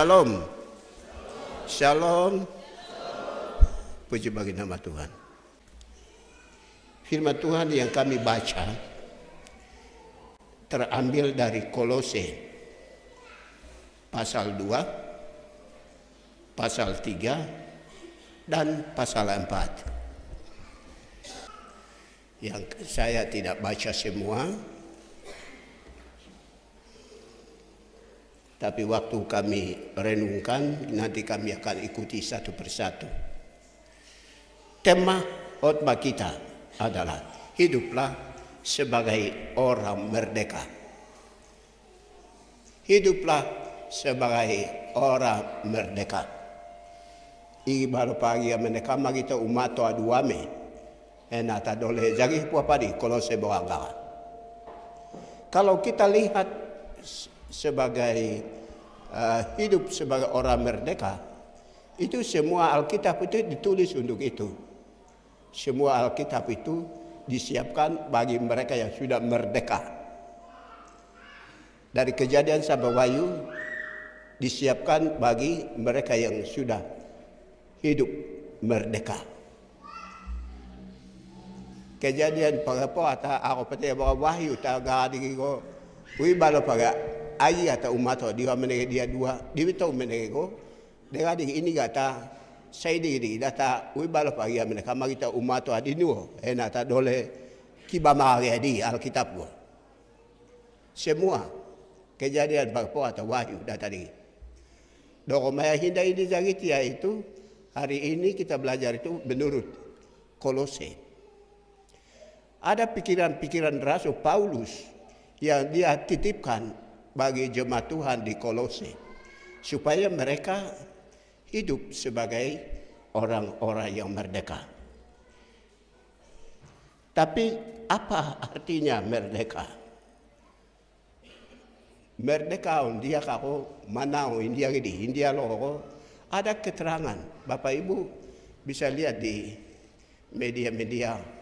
Shalom. Shalom. Puji bagi nama Tuhan. Firman Tuhan yang kami baca terambil dari Kolose pasal 2, pasal 3, dan pasal 4. Yang saya tidak baca semua, tapi waktu kami renungkan, nanti kami akan ikuti satu persatu. Tema khotbah kita adalah hiduplah sebagai orang merdeka. Hiduplah sebagai orang merdeka. Igi baru pagi mereka magita umato aduame. Enata dole jagi puapadi kalau sebawangga. Kalau kita lihat sebagai hidup sebagai orang merdeka, itu semua Alkitab itu ditulis untuk itu. Semua Alkitab itu disiapkan bagi mereka yang sudah merdeka. Dari Kejadian sampai Wahyu disiapkan bagi mereka yang sudah hidup merdeka. Kejadian pagapo ata ako pati bawa Wahyu taga digo ui balo paga ai ata umato dia menege dia dua dibito menego dega di ini gata sai di data ui balo pagi mereka magita umato adinuo enata dole kibama di Alkitab go. Semua Kejadian pagapo ata Wahyu data di. Doko maya hinda ini jagiti itu hari ini kita belajar itu menurut Kolose. Ada pikiran-pikiran Rasul Paulus yang dia titipkan bagi jemaat Tuhan di Kolose, supaya mereka hidup sebagai orang-orang yang merdeka. Tapi apa artinya merdeka? Merdeka dia kako manao India gini, India loh. Ada keterangan, Bapak Ibu bisa lihat di media-media.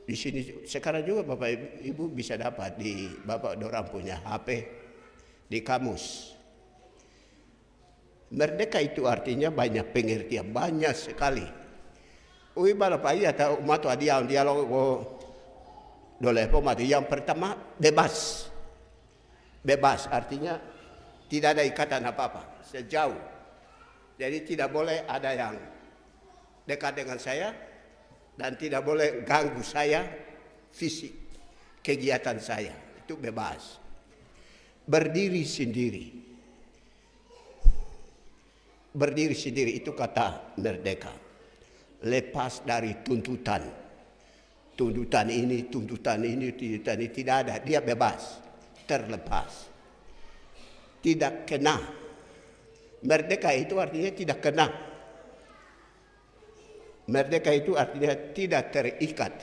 Di sini sekarang juga Bapak Ibu bisa dapat di Bapak dorang punya HP, di kamus. Merdeka itu artinya banyak pengertian, banyak sekali. Ui balapai atau umat dia logo dole pomati. Yang pertama bebas. Bebas artinya tidak ada ikatan apa-apa, sejauh. Jadi tidak boleh ada yang dekat dengan saya dan tidak boleh ganggu saya fisik, kegiatan saya. Itu bebas. Berdiri sendiri. Berdiri sendiri itu kata merdeka. Lepas dari tuntutan. Tuntutan ini, tuntutan ini, tuntutan ini. Tidak ada. Dia bebas. Terlepas. Tidak kena. Merdeka itu artinya tidak kena. Merdeka itu artinya tidak terikat.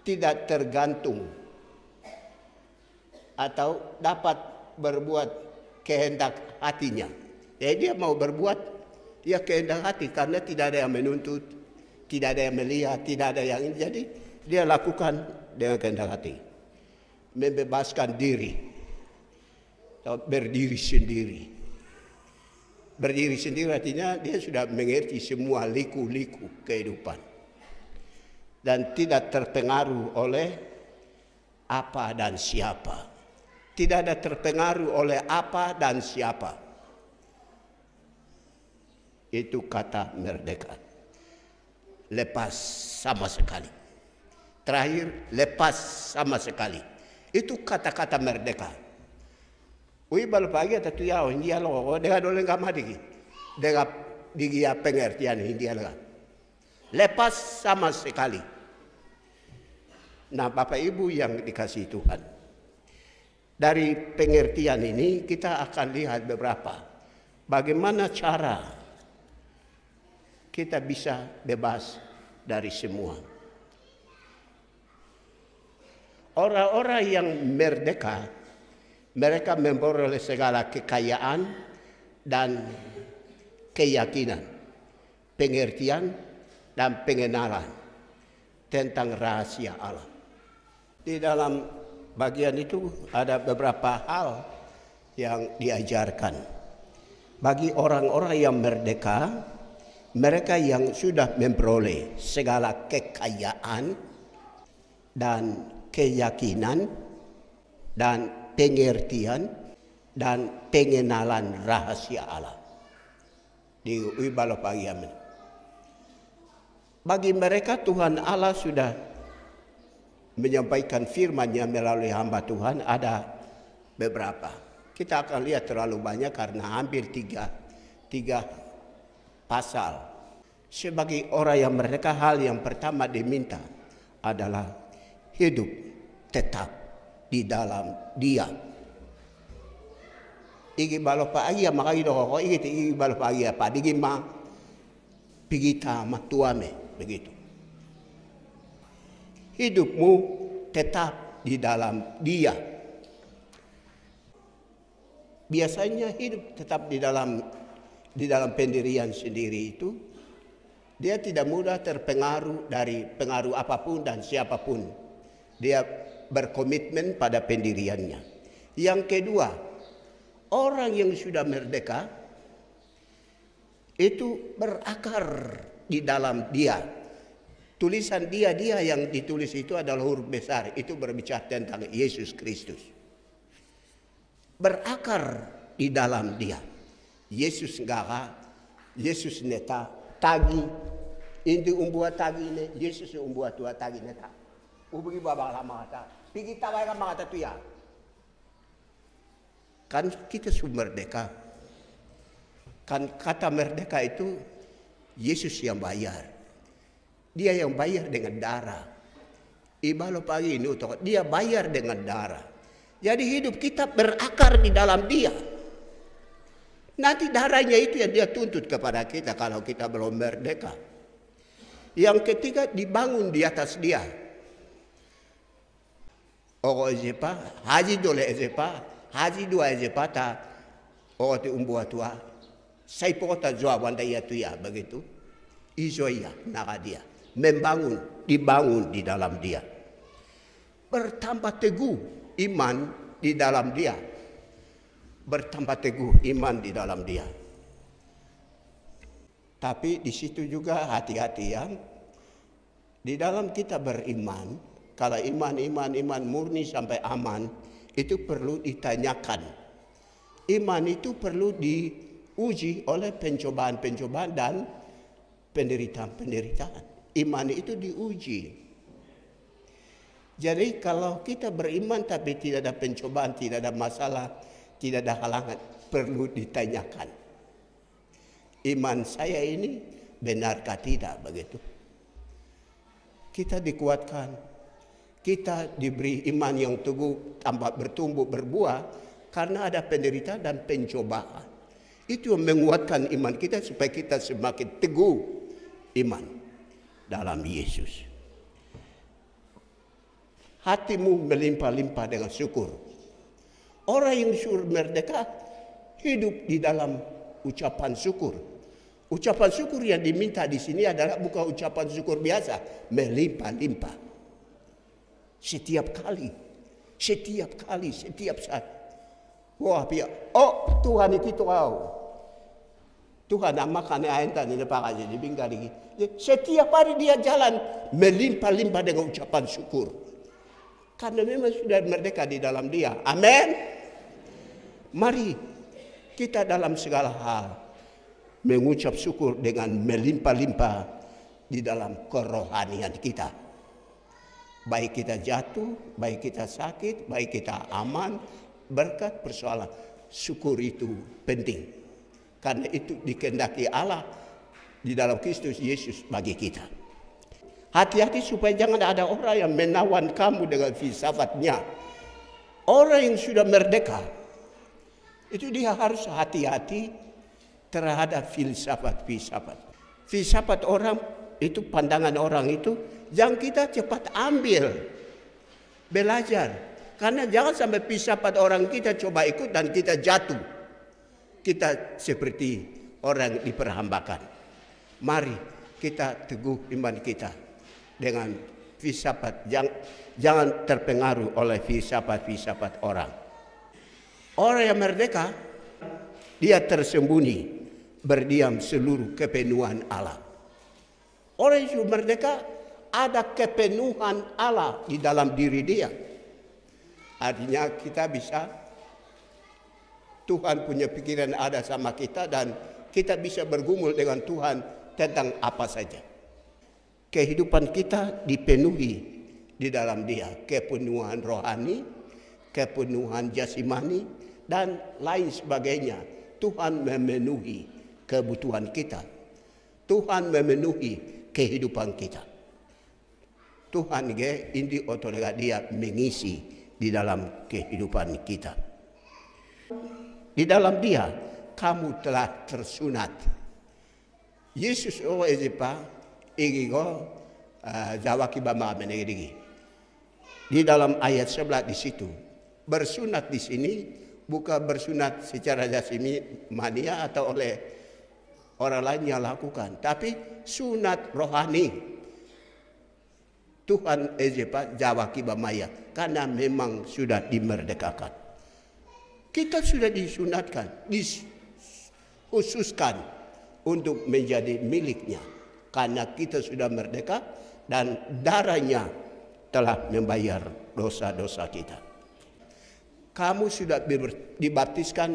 Tidak tergantung. Atau dapat berbuat kehendak hatinya. Jadi dia mau berbuat, dia kehendak hati karena tidak ada yang menuntut, tidak ada yang melihat, tidak ada yang ini. Jadi dia lakukan dengan kehendak hati. Membebaskan diri. Atau berdiri sendiri. Berdiri sendiri artinya dia sudah mengerti semua liku-liku kehidupan. Dan tidak terpengaruh oleh apa dan siapa. Tidak ada terpengaruh oleh apa dan siapa. Itu kata merdeka. Lepas sama sekali. Terakhir, lepas sama sekali. Itu kata-kata merdeka. Ui balu pagi atau tuyau India loh, dengan dole nggak mati, dengan dia pengertian India lah. Lepas sama sekali. Nah, Bapak Ibu yang dikasihi Tuhan, dari pengertian ini kita akan lihat beberapa bagaimana cara kita bisa bebas dari semua. Orang-orang yang merdeka, mereka memperoleh segala kekayaan dan keyakinan, pengertian dan pengenalan tentang rahasia Allah. Di dalam bagian itu ada beberapa hal yang diajarkan. Bagi orang-orang yang merdeka, mereka yang sudah memperoleh segala kekayaan dan keyakinan dan pengertian dan pengenalan rahasia Allah. Di Wibalo pagi amin. Bagi mereka Tuhan Allah sudah menyampaikan firman-Nya melalui hamba Tuhan ada beberapa. Kita akan lihat terlalu banyak karena hampir tiga pasal. Sebagai orang yang merdeka, hal yang pertama diminta adalah hidup tetap di dalam Dia. Igi balo pagi maka ito ko igi balo pagi apa digi ma pigita matuame begitu. Hidupmu tetap di dalam Dia. Biasanya hidup tetap di dalam pendirian sendiri itu, dia tidak mudah terpengaruh dari pengaruh apapun dan siapapun. Dia berkomitmen pada pendiriannya. Yang kedua, orang yang sudah merdeka itu berakar di dalam Dia. Tulisan dia yang ditulis itu adalah huruf besar. Itu berbicara tentang Yesus Kristus. Berakar di dalam Dia. Yesus ngara, Yesus neta, tagi. Ini umbuat tagi ne, Yesus umbuat tua tagi neta. Ubugi baba lama kata, pigi tawai kan mata tu ya. Kan kita sudah merdeka. Kan kata merdeka itu Yesus yang bayar. Dia yang bayar dengan darah. Ibalo pagi ini dia bayar dengan darah. Jadi hidup kita berakar di dalam Dia. Nanti darahnya itu yang Dia tuntut kepada kita kalau kita belum merdeka. Yang ketiga dibangun di atas Dia. Oko ezepa, haji dole ezepa, haji dua ezepa ta, oko te umbuah tua. Saya pokoknya jawab wanda iya tu ya begitu. Izoya naka Dia. Dibangun di dalam Dia. Bertambah teguh iman di dalam Dia. Bertambah teguh iman di dalam Dia. Tapi di situ juga hati-hati ya. Di dalam kita beriman, kalau iman murni sampai aman, itu perlu ditanyakan. Iman itu perlu diuji oleh pencobaan-pencobaan dan penderitaan-penderitaan. Iman itu diuji. Jadi kalau kita beriman tapi tidak ada pencobaan, tidak ada masalah, tidak ada halangan, perlu ditanyakan. Iman saya ini benarkah tidak begitu? Kita dikuatkan. Kita diberi iman yang teguh, tambah bertumbuh, berbuah karena ada penderitaan dan pencobaan. Itu yang menguatkan iman kita supaya kita semakin teguh iman dalam Yesus. Hatimu melimpah-limpah dengan syukur. Orang yang sudah merdeka hidup di dalam ucapan syukur. Ucapan syukur yang diminta di sini adalah bukan ucapan syukur biasa, melimpah-limpah. Setiap kali, setiap saat. Wah, Tuhan itu tahu. Tuhan makan air ini pakai jadi bingkai lagi. Setiap hari dia jalan melimpah-limpah dengan ucapan syukur. Karena memang sudah merdeka di dalam Dia. Amin. Mari kita dalam segala hal mengucap syukur dengan melimpah-limpah di dalam kerohanian kita. Baik kita jatuh, baik kita sakit, baik kita aman, berkat persoalan. Syukur itu penting. Karena itu dikehendaki Allah di dalam Kristus Yesus bagi kita. Hati-hati supaya jangan ada orang yang menawan kamu dengan filsafatnya. Orang yang sudah merdeka, itu dia harus hati-hati terhadap filsafat. Filsafat orang itu, pandangan orang itu, yang kita cepat ambil, belajar. Karena jangan sampai filsafat orang kita coba ikut dan kita jatuh. Kita seperti orang diperhambakan. Mari kita teguh iman kita dengan filsafat. Jangan terpengaruh oleh filsafat orang. Orang yang merdeka, dia tersembunyi, berdiam seluruh kepenuhan Allah. Orang yang merdeka, ada kepenuhan Allah di dalam diri dia. Artinya kita bisa, Tuhan punya pikiran ada sama kita dan kita bisa bergumul dengan Tuhan tentang apa saja. Kehidupan kita dipenuhi di dalam dia, kepenuhan rohani, kepenuhan jasmani, dan lain sebagainya. Tuhan memenuhi kebutuhan kita. Tuhan memenuhi kehidupan kita. Tuhan ini otolega dia mengisi di dalam kehidupan kita. Di dalam dia kamu telah tersunat. Yesus ezepa igigo zawaki bama menegigi. Di dalam ayat 11 di situ, bersunat di sini bukan bersunat secara jasmani atau oleh orang lain yang lakukan, tapi sunat rohani. Tuhan ezepa zawaki bamaya karena memang sudah dimerdekakan. Kita sudah disunatkan, dikhususkan untuk menjadi miliknya karena kita sudah merdeka dan darahnya telah membayar dosa-dosa kita. Kamu sudah dibaptiskan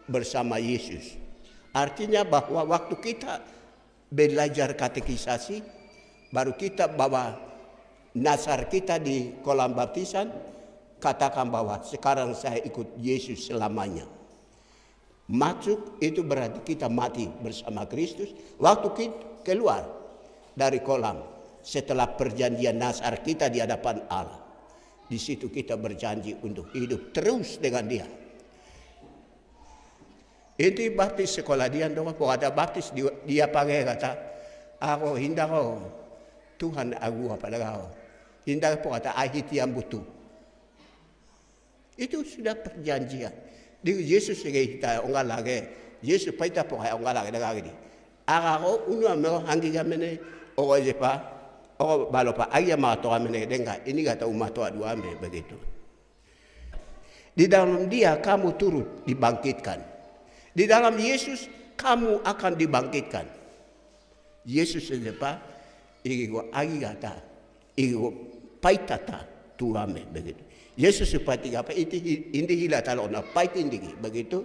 bersama Yesus. Artinya bahwa waktu kita belajar katekisasi, baru kita bawa nasar kita di kolam baptisan, katakan bahwa sekarang saya ikut Yesus selamanya. Masuk itu berarti kita mati bersama Kristus. Waktu kita keluar dari kolam, setelah perjanjian nasar kita di hadapan Allah, di situ kita berjanji untuk hidup terus dengan Dia. Itu baptis sekolah dia, dong. Kalau ada baptis dia pakai kata, aku hinda kau, Tuhan aku apa kau. Hinda kau kata ahit yang butuh. Itu sudah perjanjian. Di Yesus kita ongal lagi, Yesus paita pokai ongal lagi lagi. Ako uno amero hangi kamene o jepa o balopa ayah mato kamene denga ini kata umat tua dua ambe begitu. Di dalam Dia kamu turut dibangkitkan. Di dalam Yesus kamu akan dibangkitkan. Yesus jepa igo agi kata igo paitata tuame begitu. Yesus seperti apa? Ini hilang kalau nak pait ini begitu.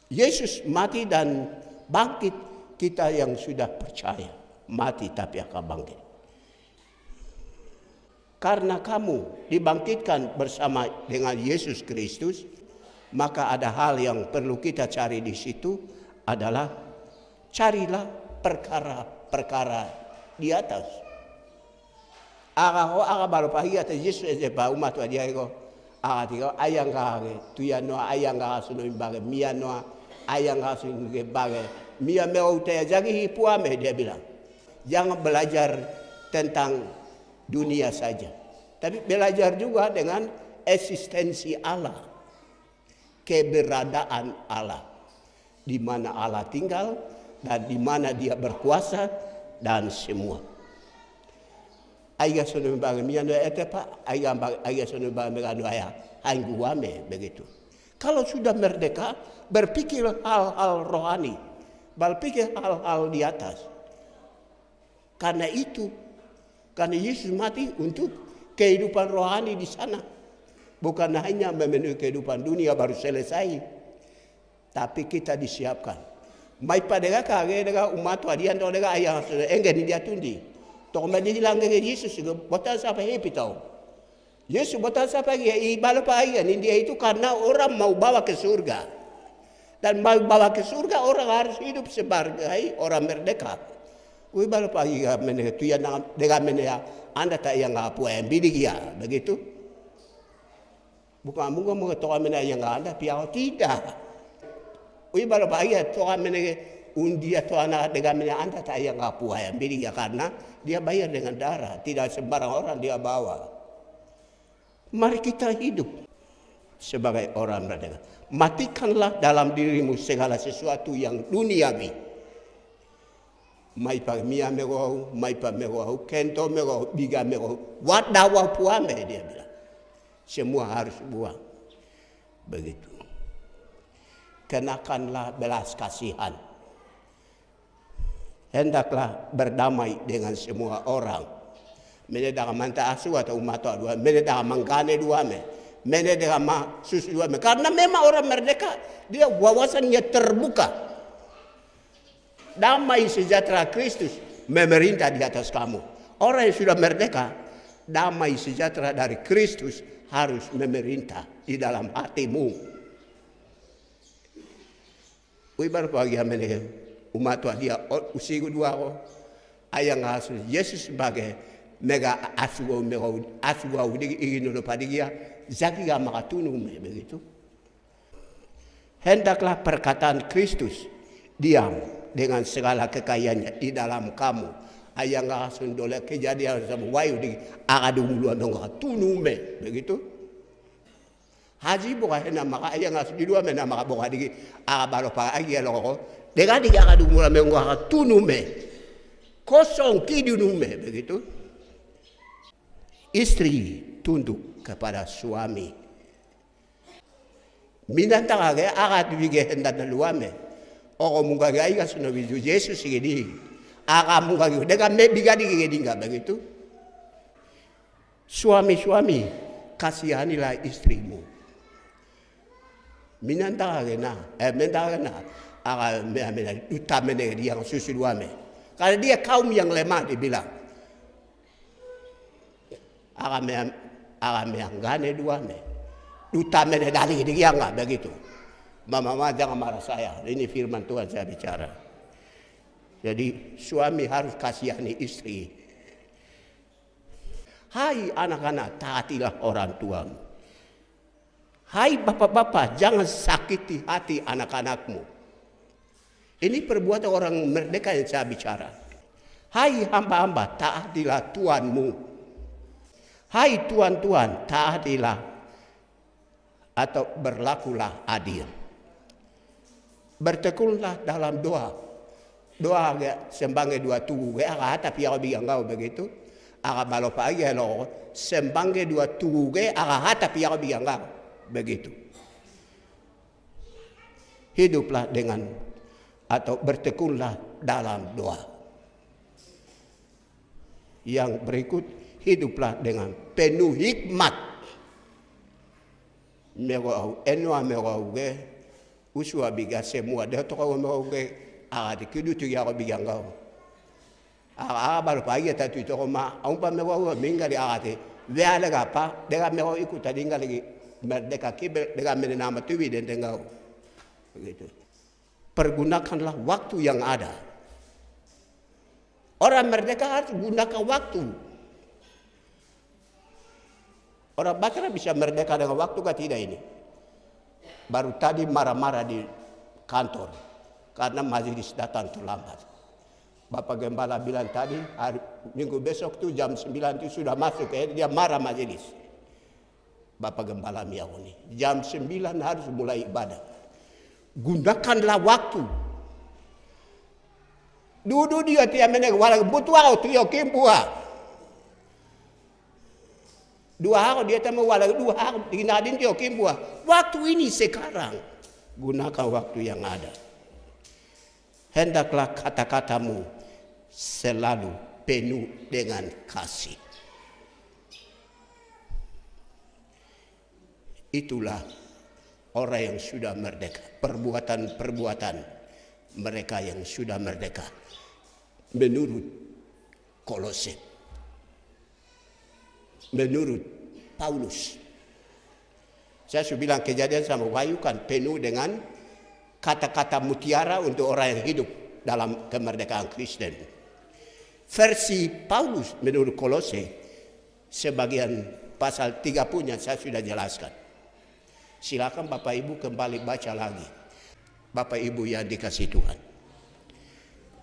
Yesus mati dan bangkit, kita yang sudah percaya mati tapi akan bangkit. Karena kamu dibangkitkan bersama dengan Yesus Kristus, maka ada hal yang perlu kita cari di situ adalah carilah perkara-perkara di atas. Aga baru pagi atas Yesus eba umat dia ego aga tiga ayang kage tuya no ayang kage sunu imbage mia no ayang kage sunu imbage mia meu te jagi hipuame dia bilang jangan belajar tentang dunia saja tapi belajar juga dengan eksistensi Allah, keberadaan Allah, di mana Allah tinggal dan di mana Dia berkuasa dan semua. Ayah sunu bagi miano etepa, ayah sunu bagi miano ayah angguame begitu. Kalau sudah merdeka, berpikir hal-hal rohani, berpikir hal-hal di atas. Karena itu, karena Yesus mati untuk kehidupan rohani di sana, bukan hanya memenuhi kehidupan dunia baru selesai, tapi kita disiapkan. Mai pada kage dengan umat wadian dengan ayah sudah enggak dia tundi. Tong madilang ke Yesus juga botan sampai happy tahu. Yesus botan sampai ibalo pahayan dia itu karena orang mau bawa ke surga. Dan mau bawa ke surga orang harus hidup sebagai orang merdeka. Ibalo pahayan mene tu yang dengan mene anda tak yang apa yang bidigia begitu. Bukan mungkin mengetahui mene yang anda piau tidak. Ibalo pahayan tu mene undia tu anak dengan mene anda tak yang apa yang bidigia karena dia bayar dengan darah, tidak sembarang orang dia bawa. Mari kita hidup sebagai orang merdeka. Matikanlah dalam dirimu segala sesuatu yang duniawi. Mai pa mia mego, mai pa mego, kento mego, biga mego, wat dawa puame dia bilang. Semua harus buang. begitu. Kenakanlah belas kasihan. Hendaklah berdamai dengan semua orang. Mene daga manta asu atau umat dua, mene daga mangkane dua me, mene daga ma susu dua me. Karena memang orang merdeka dia wawasannya terbuka. Damai sejahtera Kristus memerintah di atas kamu. Orang yang sudah merdeka, damai sejahtera dari Kristus harus memerintah di dalam hatimu. Wibar pagi amene umat dia usigu dua ko ayang asu Yesus sebagai mega asuwa udik ingin lo padigia zaki ga makatunu begitu. Hendaklah perkataan Kristus diam dengan segala kekayaannya di dalam kamu. Ayang asu dole kejadian sama wayu di agadu mulu nonga tunume begitu. Haji boka hena maka ayang asu di dua mena maka boka di agabalo pa agi loko. Dega di agadu mulu menga tunume. Kosong kidunume begitu. Istri tunduk kepada suami. Minantang aga agad bige hendak luame. Oko mungaga iga suno bisu Yesus igedi. Aga mungaga dega me bigadi igedi enggak begitu. Suami-suami kasihanilah istrimu. Minantang aga aga utamene dia yang susu luame. Kalau dia kaum yang lemah dibilang. Aga meanggane dua me. Utamene dari dia enggak begitu. Mama jangan marah saya. Ini firman Tuhan saya bicara. Jadi suami harus kasihani istri. Hai anak-anak, taatilah orang tuamu. Hai bapak-bapak, jangan sakiti hati anak-anakmu. Ini perbuatan orang merdeka yang saya bicara. Hai hamba-hamba, taatilah tuanmu. Hai tuan-tuan, taatilah atau berlakulah adil. Bertekunlah dalam doa. Doa sembange dua tugu. Aga tapi aga bilang kau begitu. Aga balopa agi lo sembange dua tugu. Aga tapi aga bilang kau begitu. Hiduplah dengan atau bertekunlah dalam doa. Yang berikut, hiduplah dengan penuh hikmat. Merau enwa merau ge usua biga semua dia to ko merau ge ada kidu tu ya biga ngau. Baru pagi tadi to ma umpa merau minggali ate. Veala gapa dega merau ikut tadi ngali merdeka kibe dega menama tuwi den tengau. Begitu. Pergunakanlah waktu yang ada. Orang merdeka harus gunakan waktu. Orang Batra bisa merdeka dengan waktu kan tidak ini. Baru tadi marah-marah di kantor karena majelis datang terlambat. Bapak Gembala bilang tadi minggu besok tuh jam 9 itu sudah masuk, dia marah majelis. Bapak Gembala Miauni jam 9 harus mulai ibadah. Gunakanlah waktu. Dulu dia tiap menit walau butuh waktu yo kimpua. 2 hari dia tamu walau 2 hari dinadin yo kimpua. Waktu ini sekarang gunakan waktu yang ada. Hendaklah kata-katamu selalu penuh dengan kasih. Itulah orang yang sudah merdeka. Perbuatan-perbuatan mereka yang sudah merdeka. Menurut Kolose. Menurut Paulus. Saya sudah bilang kejadian sama Wahyu kan penuh dengan kata-kata mutiara untuk orang yang hidup dalam kemerdekaan Kristen. Versi Paulus menurut Kolose, sebagian pasal 3 punya saya sudah jelaskan. Silakan Bapak Ibu kembali baca lagi. Bapak Ibu yang dikasih Tuhan.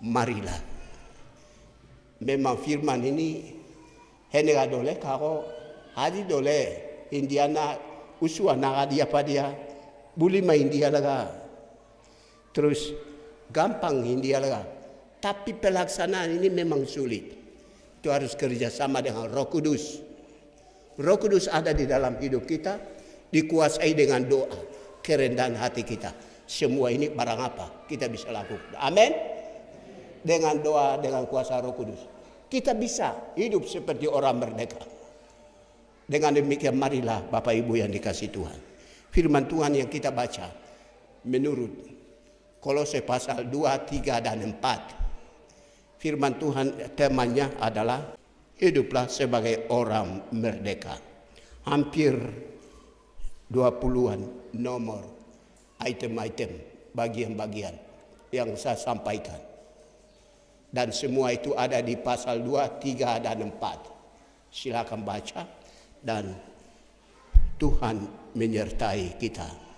Marilah. Memang firman ini henera dole karo hadi dole Indiana usua naga dia pada bulima India laga. Terus gampang India laga. Tapi pelaksanaan ini memang sulit. Itu harus kerjasama dengan Roh Kudus. Roh Kudus ada di dalam hidup kita. Dikuasai dengan doa. kerendahan hati kita. Semua ini barang apa kita bisa lakukan. Amin. Dengan doa, dengan kuasa Roh Kudus, kita bisa hidup seperti orang merdeka. Dengan demikian marilah Bapak Ibu yang dikasih Tuhan, firman Tuhan yang kita baca menurut Kolose pasal 2, 3, dan 4. Firman Tuhan temanya adalah hiduplah sebagai orang merdeka. Hampir 20-an nomor item-item, bagian-bagian yang saya sampaikan. Dan semua itu ada di pasal 2, 3, dan 4. Silakan baca dan Tuhan menyertai kita.